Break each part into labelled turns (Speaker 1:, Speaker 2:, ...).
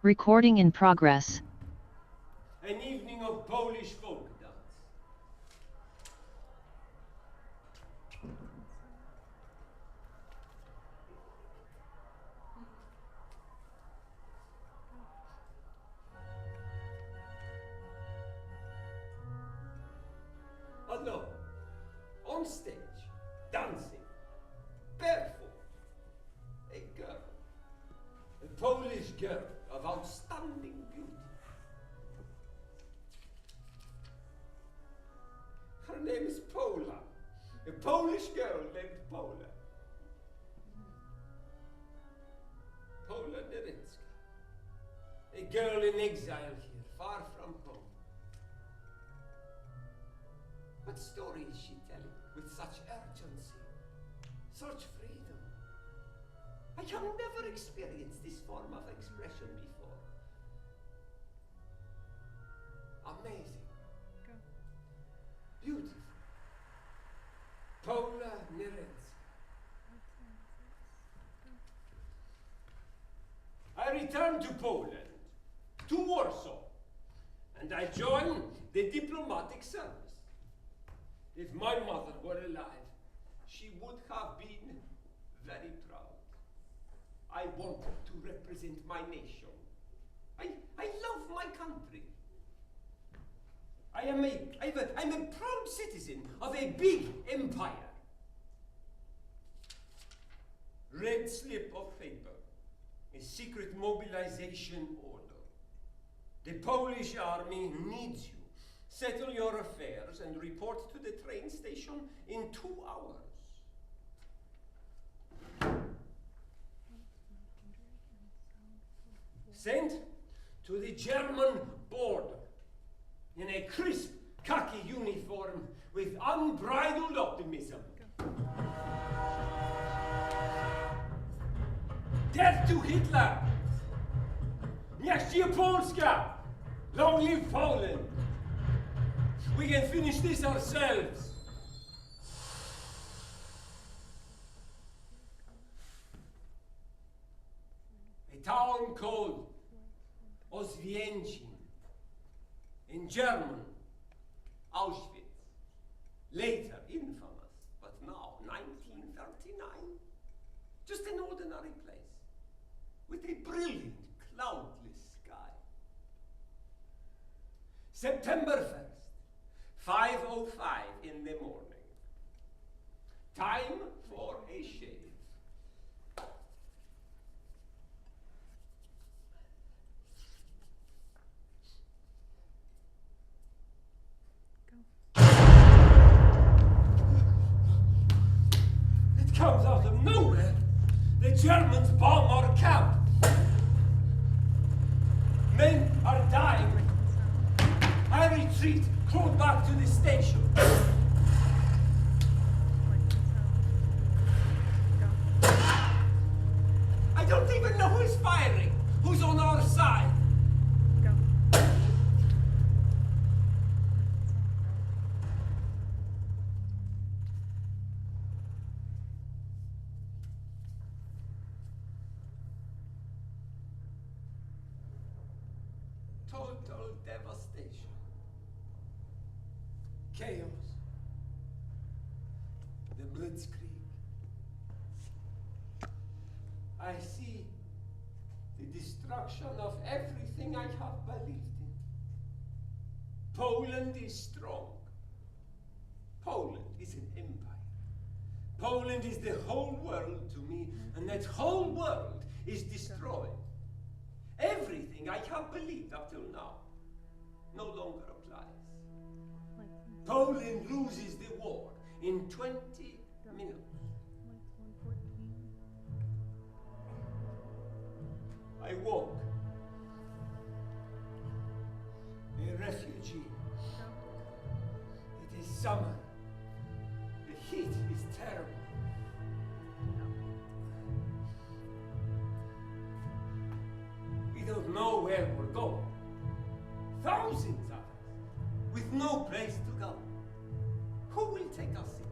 Speaker 1: Recording in progress.
Speaker 2: An evening of Polish folk dance. Alone, on stage, dancing, barefoot, a girl, a Polish girl of outstanding beauty. Her name is Pola, a Polish girl named Pola. Pola Nerynska, a girl in exile here, far from home. What story is she telling with such urgency, such freedom? I have never experienced this form of expression before. Amazing. Beautiful. Pola Nerynska. I returned to Poland, to Warsaw, and I joined the diplomatic service. If my mother were alive, she would have been very proud. I wanted to represent my nation. I love my country. I'm a proud citizen of a big empire. Red slip of paper, a secret mobilization order. The Polish army needs you. Settle your affairs and report to the train station in 2 hours. Sent to the German border in a crisp khaki uniform with unbridled optimism. Death to Hitler! Niech żyje Polska! Long live Poland! We can finish this ourselves. A town called Oswięcim. In German, Auschwitz. Later, infamous, but now, 1939. Just an ordinary place with a brilliant, cloudless sky. September 1st. 5:05 in the morning. Time for a shave. It comes out of nowhere. The Germans bomb our camp. Men are dying. I retreat. Crawl back to the station. I don't even know who's firing, who's on our side. Total devastation. Chaos, the blitzkrieg. I see the destruction of everything I have believed in. Poland is strong. Poland is an empire. Poland is the whole world to me, and that whole world is destroyed. Everything I have believed up till now no longer applies. Poland loses the war in 20 minutes. I walk, a refugee. It is summer. The heat is terrible. We don't know where we're going. Thousands of us, with no place to go. Who will take us in?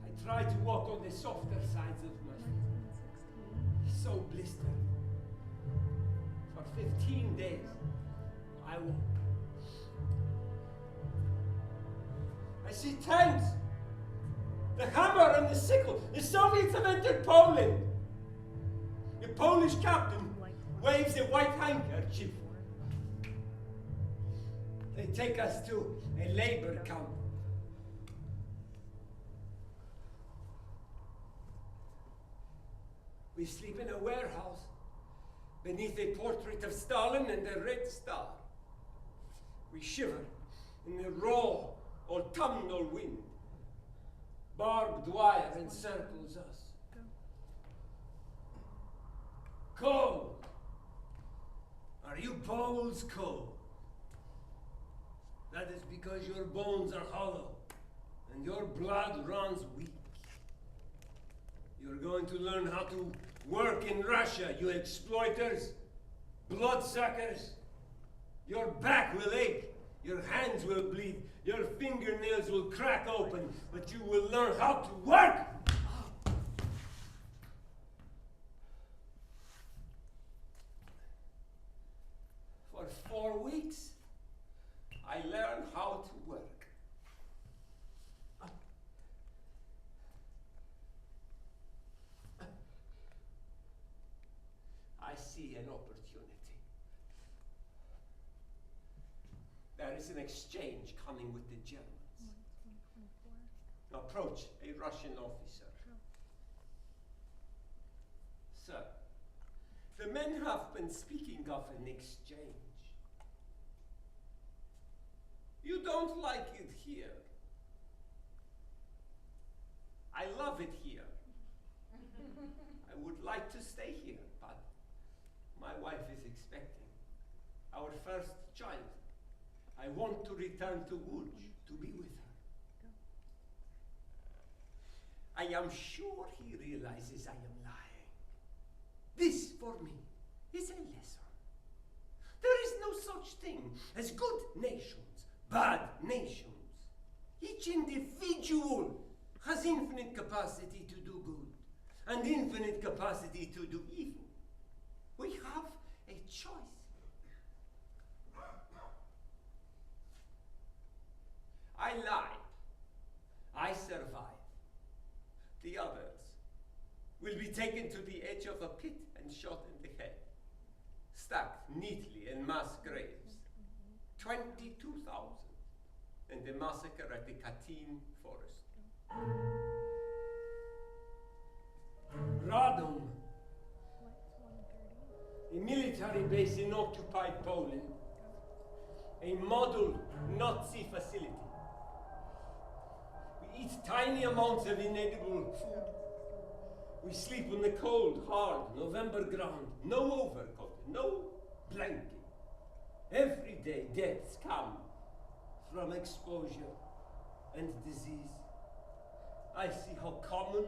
Speaker 2: I try to walk on the softer sides of my feet. So blistered. 15 days, I walk. I see tanks, the hammer and the sickle. The Soviets have entered Poland. The Polish captain waves a white handkerchief. They take us to a labor camp. We sleep in a warehouse beneath a portrait of Stalin and a red star. We shiver in the raw autumnal wind. Barbed wire encircles us. Cold. Are you Poles cold? That is because your bones are hollow and your blood runs weak. You're going to learn how to work in Russia, you exploiters, bloodsuckers. Your back will ache, your hands will bleed, your fingernails will crack open, but you will learn how to work! For 4 weeks, I learned how to work. I see an opportunity. There is an exchange coming with the Germans. Approach a Russian officer. Sir, the men have been speaking of an exchange. You don't like it here. I love it here. I would like to stay here, but my wife is expecting our first child. I want to return to Łódź to be with her. I am sure he realizes I am lying. This, for me, is a lesson. There is no such thing as good nations, bad nations. Each individual has infinite capacity to do good and infinite capacity to do evil. We have a choice. I lie. I survive. The others will be taken to the edge of a pit and shot in the head, stacked neatly in mass graves. 22,000 in the massacre at the Katyn forest. Radom, a military base in occupied Poland, a model Nazi facility. We eat tiny amounts of inedible food. We sleep on the cold, hard November ground. No overcoat, no blanket. Every day deaths come from exposure and disease. I see how common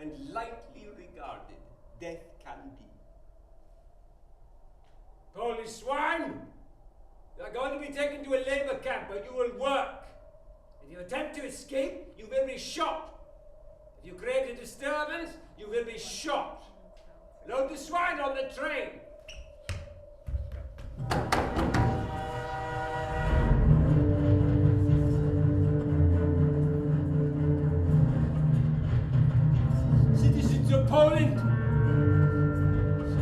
Speaker 2: and lightly regarded death can be. Polish swine! You are going to be taken to a labor camp where you will work. If you attempt to escape, you will be shot. If you create a disturbance, you will be shot. Load the swine on the train. Citizens of Poland,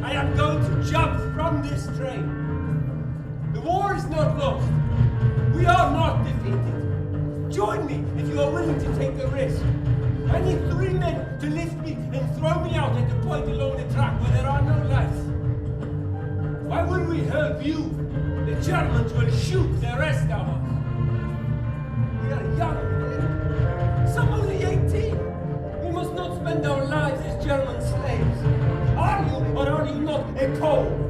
Speaker 2: I am going to jump from this train. The war is not lost. We are not defeated. Join me if you are willing to take the risk. I need 3 men to lift me and throw me out at the point along the track where there are no lights. Why would we help you? The Germans will shoot the rest of us. We are young, some only 18. We must not spend our lives as German slaves. Are you or are you not a Pole?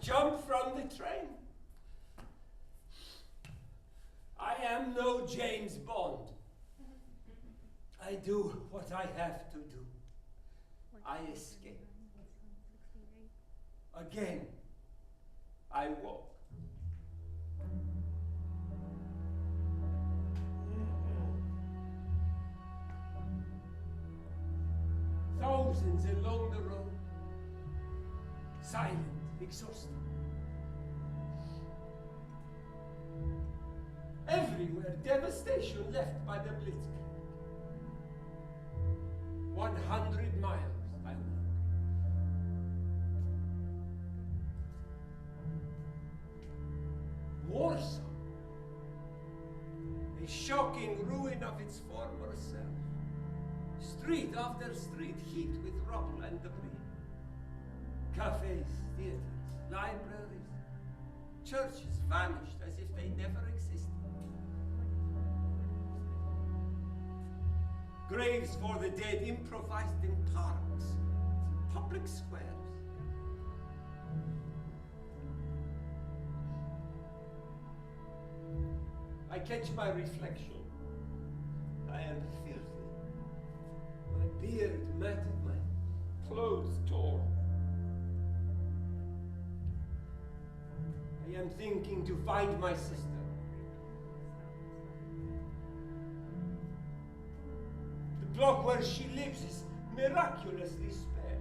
Speaker 2: Jump from the train. I am no James Bond. I do what I have to do. I escape. Again, I walk. Thousands along the road, silent, exhausted. Everywhere, devastation left by the blitzkrieg. 100 miles I walk. Warsaw, a shocking ruin of its former self. Street after street heaped with rubble and debris. Cafes, theaters, libraries, churches vanished as if they never existed. Graves for the dead improvised in parks, public squares. I catch my reflection. I am filthy. My beard matted, my clothes torn. I am thinking to find my sister. The block where she lives is miraculously spared.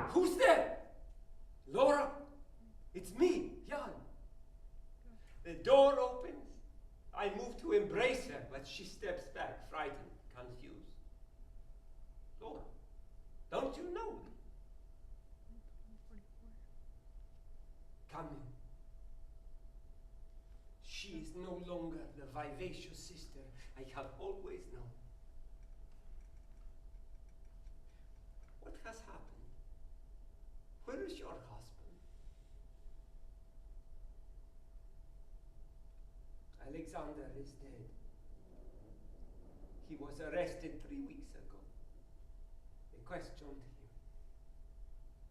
Speaker 2: Who's there? Laura? It's me, Jan. The door opens. I move to embrace her, but she steps back, frightened, confused. Laura, don't you know me? Come in. She is no longer the vivacious sister I have always known. What has happened? Where is your husband? Alexander is dead. He was arrested 3 weeks ago. They questioned him,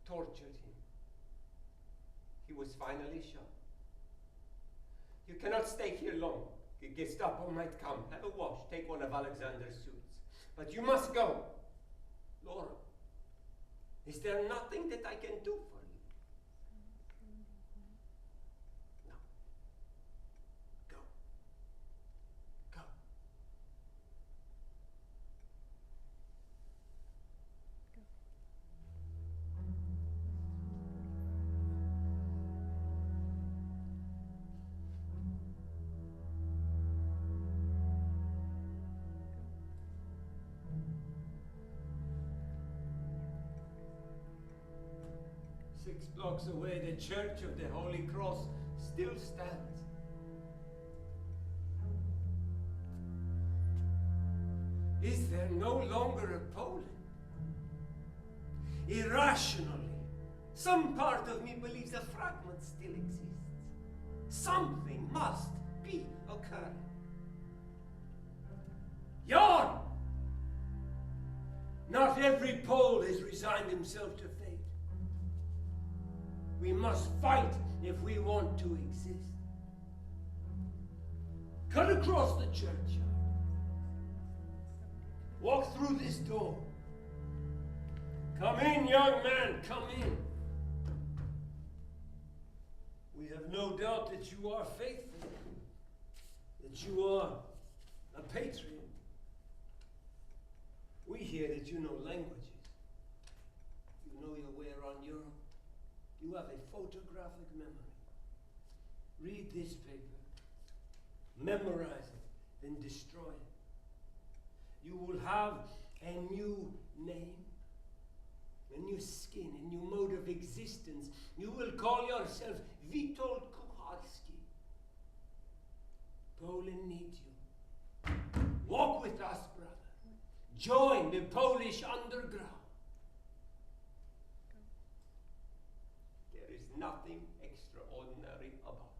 Speaker 2: tortured him. He was finally shot. You cannot stay here long. The Gestapo might come. Have a wash. Take one of Alexander's suits. But you must go. Laura, is there nothing that I can do for you? No. Go. Go. 6 blocks away, the Church of the Holy Cross still stands. Is there no longer a Poland? Irrationally, some part of me believes a fragment still exists. Something must be occurring. Jan! Not every Pole has resigned himself to fate. We must fight if we want to exist. Cut across the churchyard. Walk through this door. Come in, young man, come in. We have no doubt that you are faithful, that you are a patriot. We hear that you know languages. You know your way around Europe. You have a photographic memory. Read this paper, memorize it, then destroy it. You will have a new name, a new skin, a new mode of existence. You will call yourself Witold Kucharski. Poland needs you. Walk with us, brother. Join the Polish underground. There is nothing extraordinary about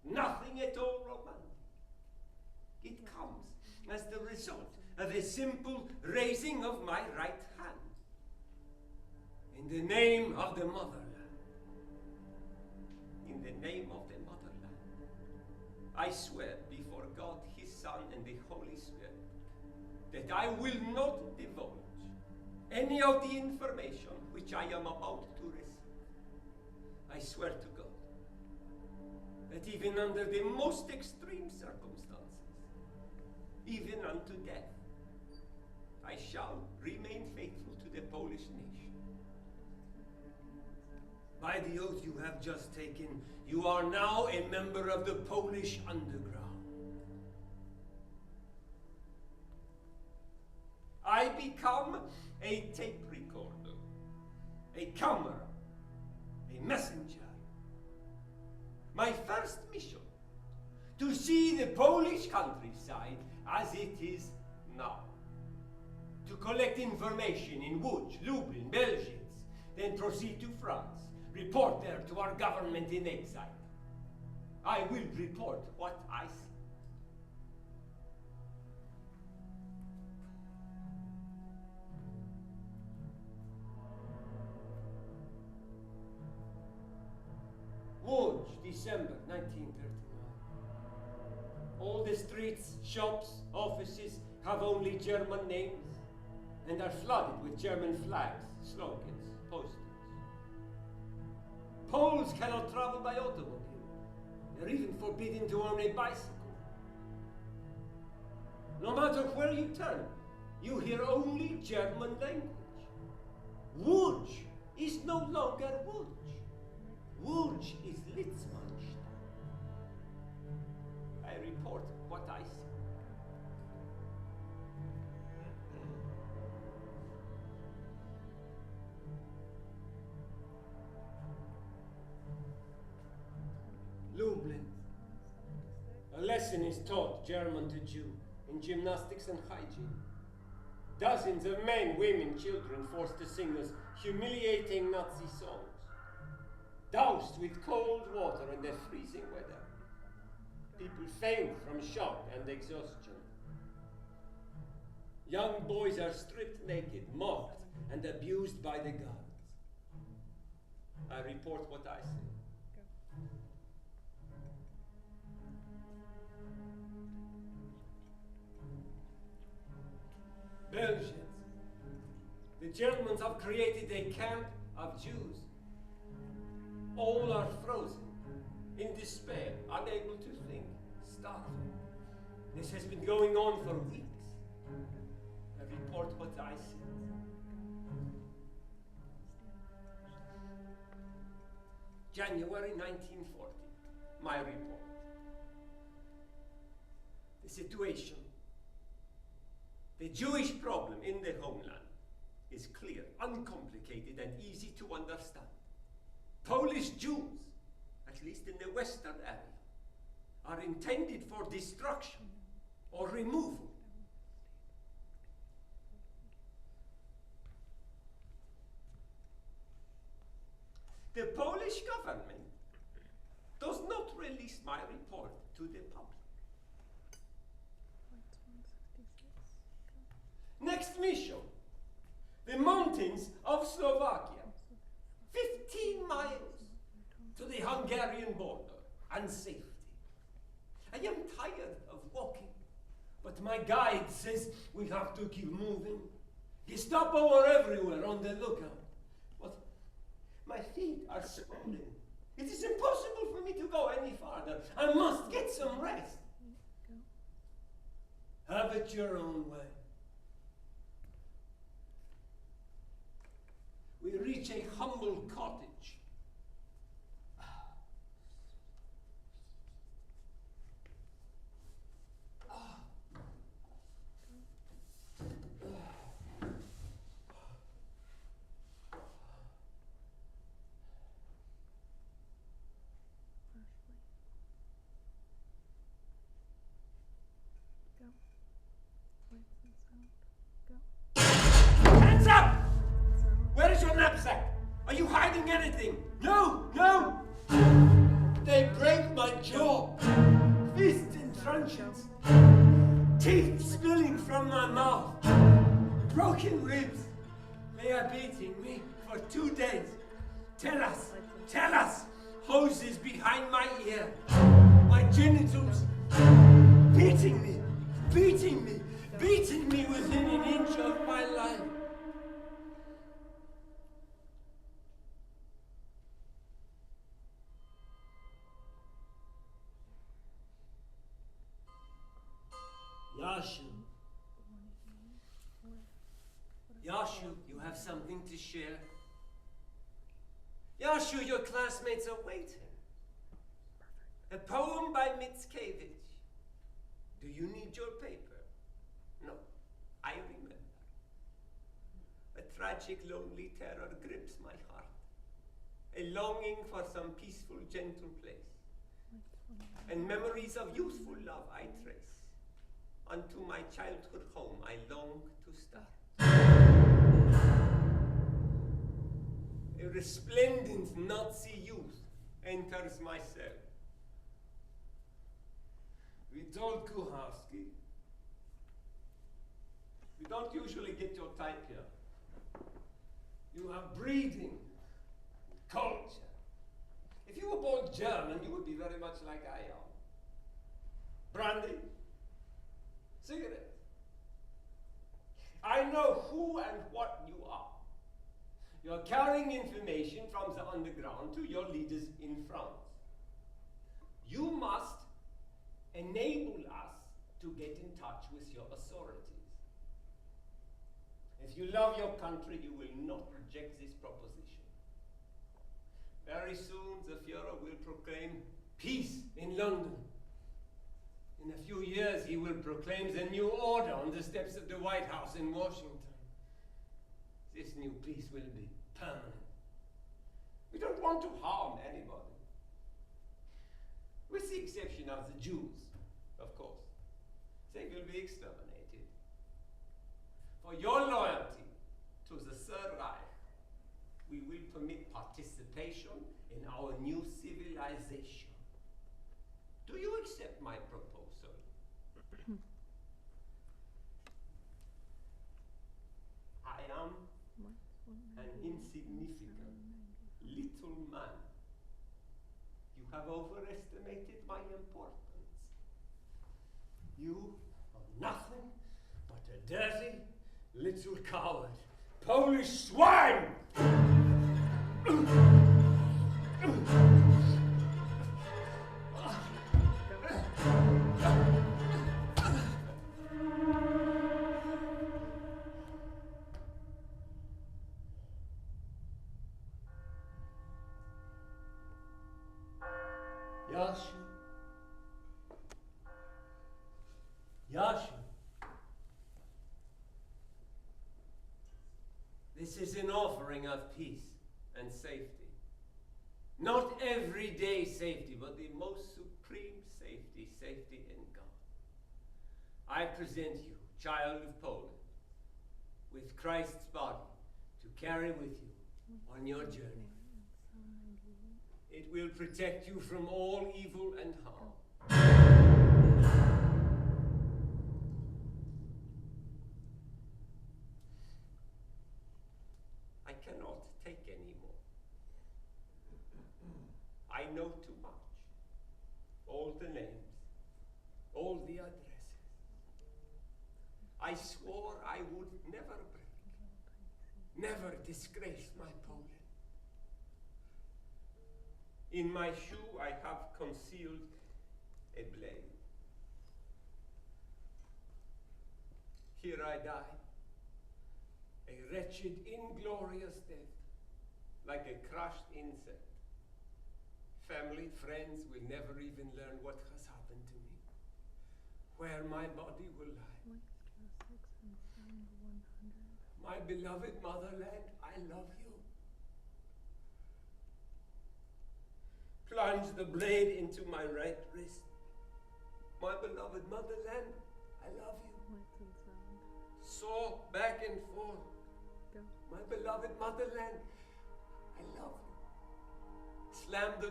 Speaker 2: it. Nothing at all romantic. It comes as the result of a simple raising of my right hand. In the name of the motherland. In the name of the motherland. I swear before God, His Son, and the Holy Spirit that I will not divulge any of the information which I am about to receive. I swear to God that even under the most extreme circumstances, even unto death, I shall remain faithful to the Polish nation. By the oath you have just taken, you are now a member of the Polish underground. I become a tape recorder, a camera, a messenger. My first mission, to see the Polish countryside as it is now. To collect information in Łódź, Lublin, Belgium, then proceed to France, report there to our government in exile. I will report what I see. Łódź, December 1939. All the streets, shops, offices have only German names and are flooded with German flags, slogans, posters. Poles cannot travel by automobile. They're even forbidden to own a bicycle. No matter where you turn, you hear only German language. Łódź is no longer Łódź. Łódź is Litzmannstadt. I report what I see. Lublin. A lesson is taught, German to Jew, in gymnastics and hygiene. Dozens of men, women, children forced to sing us humiliating Nazi songs, doused with cold water in the freezing weather. People faint from shock and exhaustion. Young boys are stripped naked, mocked, and abused by the guards. I report what I see. Belgians. The Germans have created a camp of Jews. All are frozen, in despair, unable to think, starving. This has been going on for weeks. I report what I see. January 1940, my report. The situation, the Jewish problem in the homeland is clear, uncomplicated, and easy to understand. Polish Jews, at least in the western area, are intended for destruction or removal. The Polish government does not release my report to the public. Next mission, the mountains of Slovakia, 15 miles to the Hungarian border and safety. I am tired of walking, but my guide says we have to keep moving. Gestapo are everywhere on the lookout. But my feet are swollen. It is impossible for me to go any farther. I must get some rest. Have it your own way. We reach a humble cottage. Hands up! Where is your knapsack? Are you hiding anything? No, no! They break my jaw. Fists in truncheons. Teeth spilling from my mouth. broken ribs. They are beating me for 2 days. Tell us, hoses behind my ear, my genitals, beating me within an inch of my life. Yashu, you have something to share? Yashu, your classmates are waiting. A poem by Mickiewicz. Do you need your paper? No, I remember. A tragic, lonely terror grips my heart. A longing for some peaceful, gentle place. And memories of youthful love I trace. Unto my childhood home I long to start. A resplendent Nazi youth enters my cell. We told Kuharski, we don't usually get your type here. You have breeding, culture. If you were born German, you would be very much like I am. Brandy, cigarette. I know who and what you are. You're carrying information from the underground to your leaders in France. You must enable us to get in touch with your authorities. If you love your country, you will not reject this proposition. Very soon, the Führer will proclaim peace in London. In a few years, he will proclaim the new order on the steps of the White House in Washington. This new peace will be permanent. We don't want to harm anybody. With the exception of the Jews, of course. They will be exterminated. For your loyalty to the Third Reich, we will permit participation in our new civilization. Do you accept my proposal? I am an insignificant little man. You have overestimated my importance. You are nothing but a dirty little coward. Polish swine! Yashu. Yashu. This is an offering of peace and safety. Not everyday safety, but the most supreme safety, safety in God. I present you, child of Poland, with Christ's body to carry with you on your journey. It will protect you from all evil and harm. I cannot take any more. I know too much. All the names, all the addresses. I swore I would never break, never disgrace my Poland. In my shoe I have concealed a blade. Here I die, a wretched, inglorious death, like a crushed insect. Family, friends will never even learn what has happened to me, where my body will lie. My beloved motherland, I love you. Plunge the blade into my right wrist. My beloved motherland, I love you. Saw back and forth. My beloved motherland, I love you. Slam the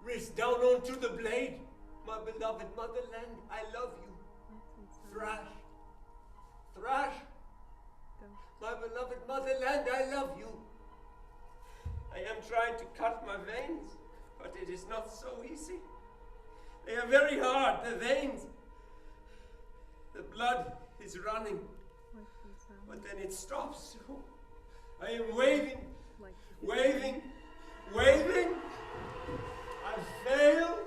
Speaker 2: wrist down onto the blade. My beloved motherland, I love you. Thrash. Thrash. beloved motherland, I love you. I am trying to cut my veins, but it is not so easy. They are very hard, the veins. The blood is running, but then it stops. So I am waving, waving, waving. I fail.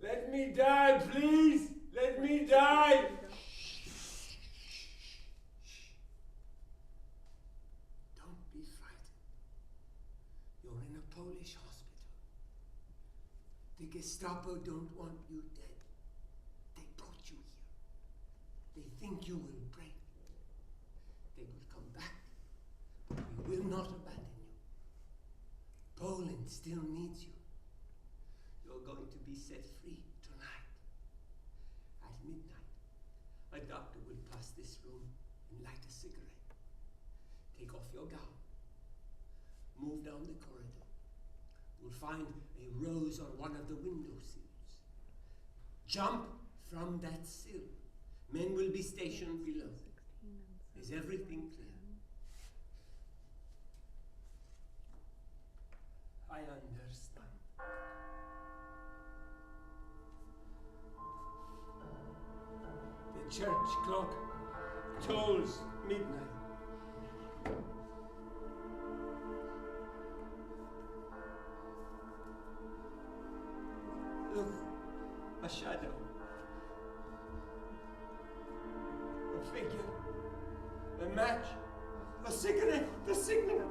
Speaker 2: Let me die, please. Let me die. Don't be frightened. You're in a Polish hospital. The Gestapo don't want you dead. They brought you here. They think you will break. They will come back, but we will not abandon you. Poland still needs you. You're going to be set free tonight. At midnight, a doctor will pass this room and light a cigarette. Take off your gown. Move down the corridor. You'll find a rose on one of the window sills. Jump from that sill. Men will be stationed below. Is everything clear? I understand. The church clock tolls midnight. Look, a shadow. A figure. A match. A cigarette. The signal.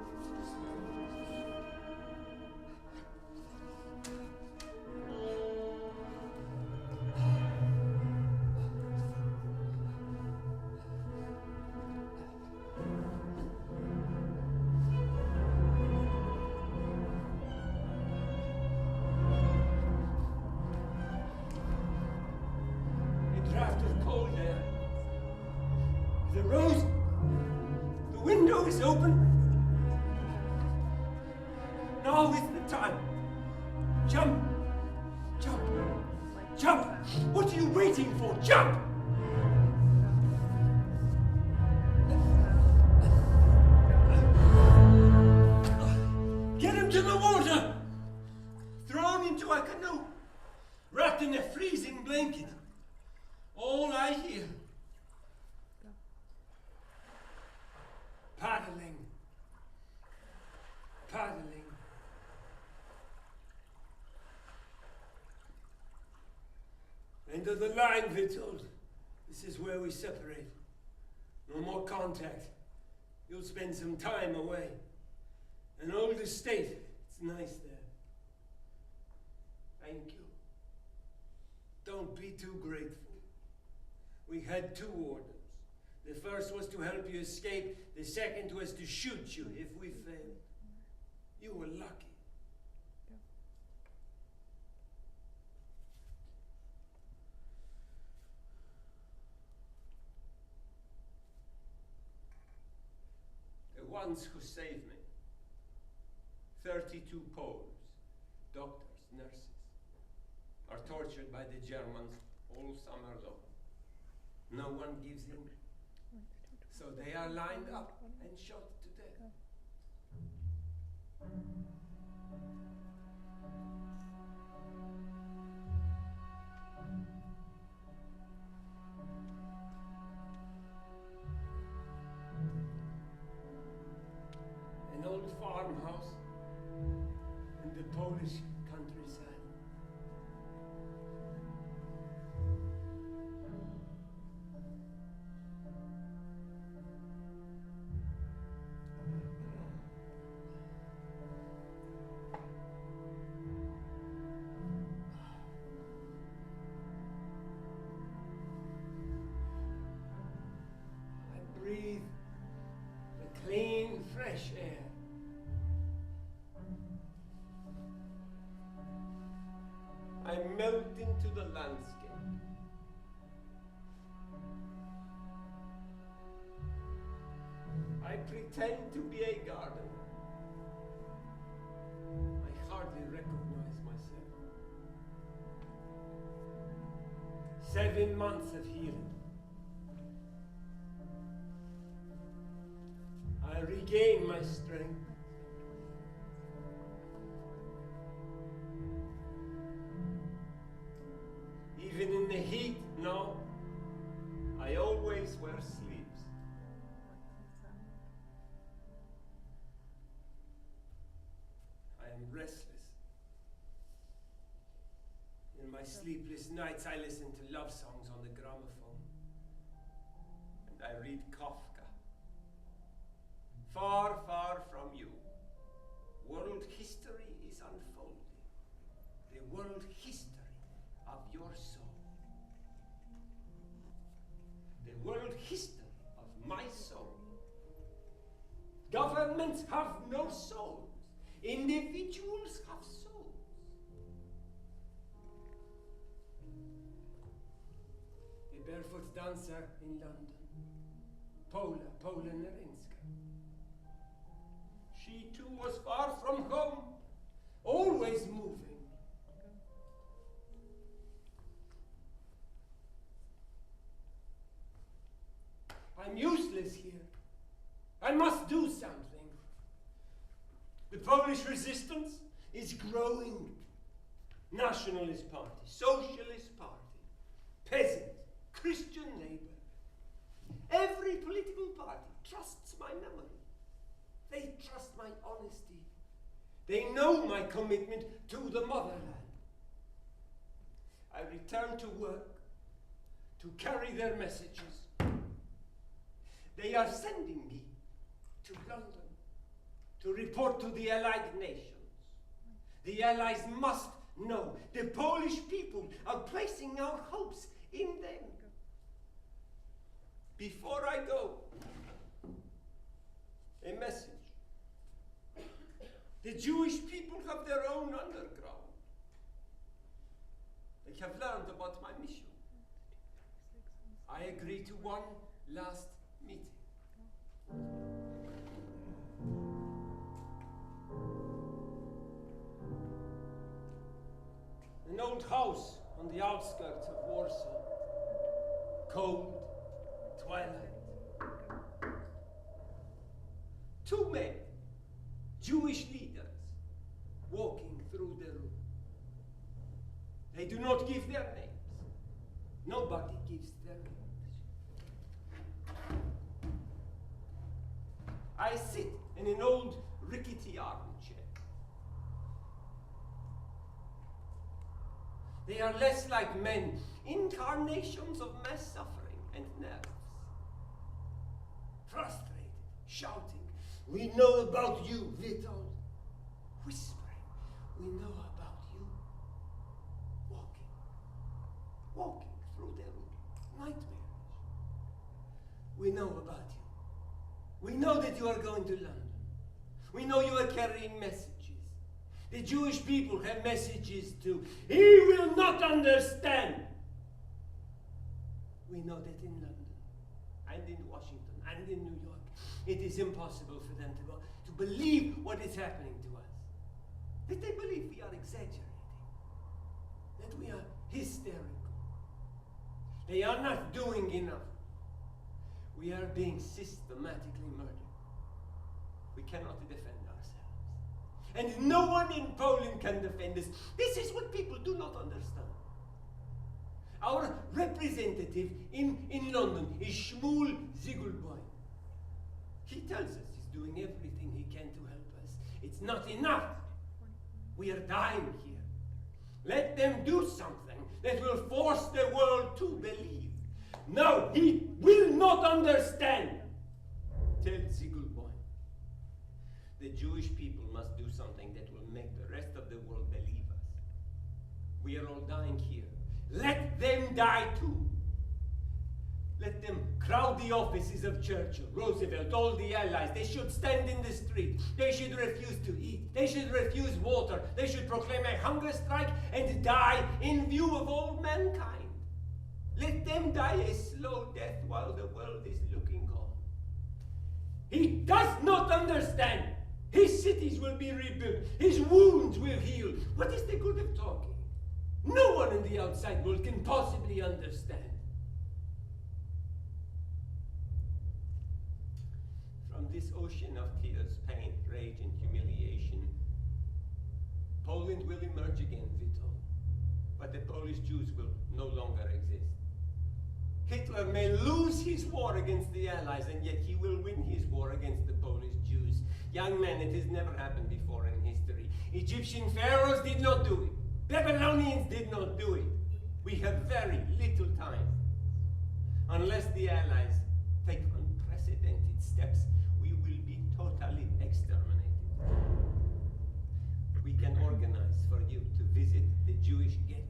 Speaker 2: End of the line, Witold. This is where we separate. No more contact. You'll spend some time away. An old estate. It's nice there. Thank you. Don't be too grateful. We had two orders. The first was to help you escape. The second was to shoot you if we failed. You were lucky. Ones who saved me. 32 Poles, doctors, nurses, are tortured by the Germans all summer long. No one gives in. So they are lined up and shot to death. An old farmhouse in the Polish countryside. I breathe the clean, fresh air. I melt into the landscape. I pretend to be a gardener. I hardly recognize myself. 7 months of healing. regain my strength. Even in the heat now, I always wear sleeves. I am restless. In my sleepless nights, I listen to love songs on the gramophone. And I read Kafka. Far, far from you, world history is unfolding. The world history of your soul. The world history of my soul. Governments have no souls. Individuals have souls. A barefoot dancer in London, Pola Nerinska. She too was far from home, always moving. I'm useless here. I must do something. The Polish resistance is growing. Nationalist Party, Socialist Party, Peasant, Christian Labour. Every political party trusts my memory. They trust my honesty. They know my commitment to the motherland. I return to work to carry their messages. They are sending me to London to report to the Allied nations. The Allies must know the Polish people are placing our hopes in them. Before I go, a message. The Jewish people have their own underground. They have learned about my mission. I agree to one last meeting. An old house on the outskirts of Warsaw. Cold, twilight. Two men, Jewish leaders, walking through the room. They do not give their names. Nobody gives their names. I sit in an old rickety armchair. They are less like men, incarnations of mass suffering and nerves. Frustrated, shouting, "We know about you, Witold." Whispering, "We know about you." Walking through the room, nightmarish. "We know about you. We know that you are going to London. We know you are carrying messages. The Jewish people have messages too. He will not understand." We know that in London, and in Washington, and in New York, it is impossible for them to believe what is happening to us. That they believe we are exaggerating. That we are hysterical. They are not doing enough. We are being systematically murdered. We cannot defend ourselves. And no one in Poland can defend us. This is what people do not understand. Our representative in London is Shmuel Zigulboy. He tells us he's doing everything he can to help us. It's not enough. We are dying here. Let them do something that will force the world to believe. No, he will not understand. Tell Zigulboy. The Jewish people must do something that will make the rest of the world believe us. We are all dying here. Let them die too. Let them crowd the offices of Churchill, Roosevelt, all the allies. They should stand in the street. They should refuse to eat. They should refuse water. They should proclaim a hunger strike and die in view of all mankind. Let them die a slow death while the world is looking on. He does not understand. His cities will be rebuilt. His wounds will heal. What is the good of talking? No one in the outside world can possibly understand. From this ocean of tears, pain, rage, and humiliation, Poland will emerge again, Vito. But the Polish Jews will no longer exist. Hitler may lose his war against the Allies, and yet he will win his war against the Polish Jews. Young men, it has never happened before in history. Egyptian pharaohs did not do it. Babylonians did not do it. We have very little time. Unless the Allies take unprecedented steps, we will be totally exterminated. We can organize for you to visit the Jewish ghetto.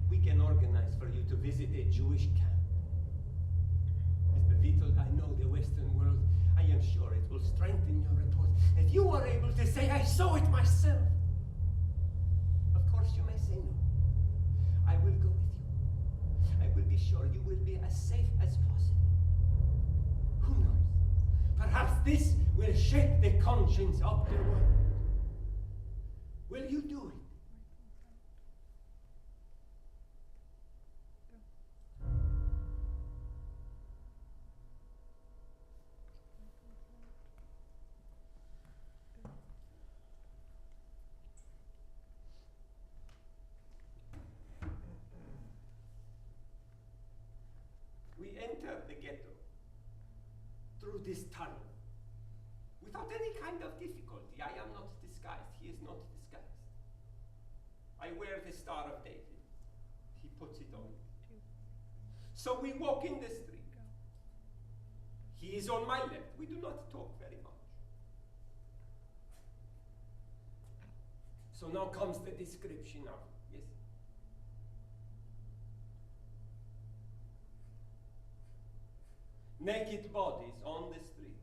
Speaker 2: We can organize for you to visit a Jewish camp. Mr. Vito, I know the Western world. I am sure it will strengthen your report. If you are able to say, I saw it myself. Of course you may say no. I will go with you. I will be sure you will be as safe as possible. Who knows? Perhaps this will shake the conscience of the world. Will you do it? We entered the ghetto through this tunnel without any kind of difficulty. I am not disguised. He is not disguised. I wear the Star of David. He puts it on. So we walk in the street. He is on my left. We do not talk very much. So now comes the description of, yes? Naked bodies on the street.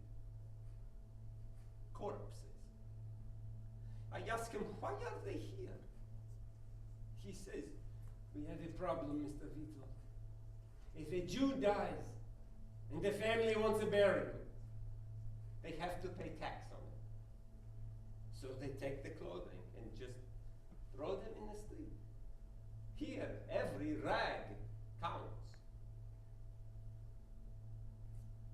Speaker 2: Corpses. I ask him, why are they here? He says, we have a problem, Mr. Vito. If a Jew dies and the family wants a burial, they have to pay tax on it. So they take the clothing and just throw them in the street. Here, every rag